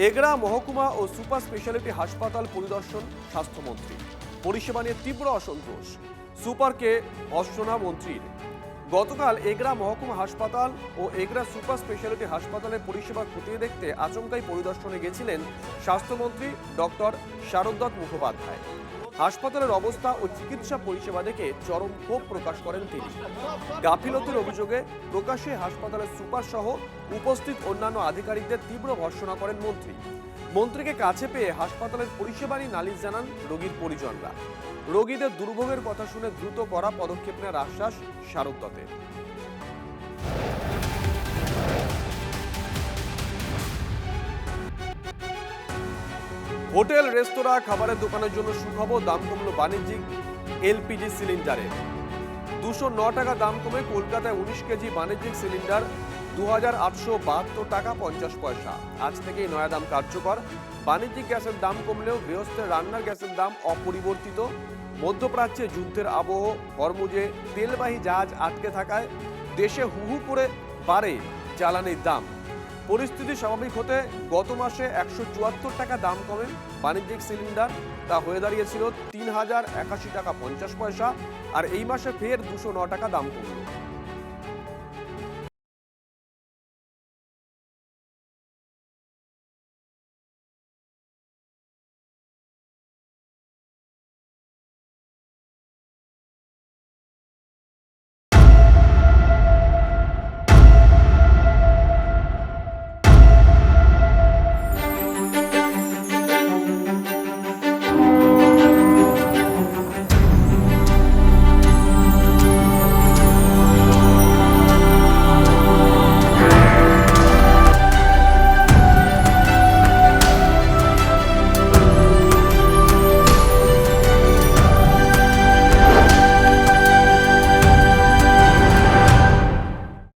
এগরা মহকুমা ও super speciality হাসপাতাল পরিদর্শন স্বাস্থ্যমন্ত্রী। পরিষেবা নিয়ে তীব্র অসন্তোষ সুপারকে ভর্ৎসনা মন্ত্রীর। গতকাল এগরা মহকুমা হাসপাতাল ও এগরা সুপার স্পেশালিটি হাসপাতালের পরিষেবা খতিয়ে দেখতে আচমকাই পরিদর্শনে গেছিলেন স্বাস্থ্যমন্ত্রী ডক্টর শারদত্ত মুখোপাধ্যায়। হাসপাতালের অবস্থা ও চিকিৎসা পরিষেবা দেখে চরম ক্ষোভ প্রকাশ করেন তিনি। গাফিলতির অভিযোগে প্রকাশ্যে হাসপাতালের সুপার সহ উপস্থিত অন্যান্য আধিকারিকদের তীব্র ভর্ৎসনা করেন মন্ত্রী। মন্ত্রীকে কাছে পেয়ে হাসপাতালের পরিষেবা নিয়ে নালিশ জানান রোগীর পরিজনরা। রোগীদের দুর্ভোগের কথা শুনে দ্রুত কড়া পদক্ষেপ নেওয়ার আশ্বাস শারদত্তের। হোটেল রেস্তোরাঁ খাবারের দোকানের জন্য সুখবর, দাম কমলো বাণিজ্যিক এলপিজি সিলিন্ডারের। 209 টাকা দাম কমে কলকাতায় 19 কেজি বাণিজ্যিক সিলিন্ডার 2872 টাকা 50 পয়সা। আজ থেকেই নয়া দাম কার্যকর। বাণিজ্যিক গ্যাসের দাম কমলেও গৃহস্থের রান্নার গ্যাসের দাম অপরিবর্তিত। মধ্যপ্রাচ্যে যুদ্ধের আবহ, হরমুজে তেলবাহী জাহাজ আটকে থাকায় দেশে হু হু করে বাড়ে জ্বালানির দাম। পরিস্থিতি স্বাভাবিক হতে গত মাসে 174 টাকা দাম কমে বাণিজ্যিক সিলিন্ডার, তা হয়ে দাঁড়িয়েছিল 3081 টাকা 50 পয়সা। আর এই মাসে ফের 209 টাকা দাম কমল।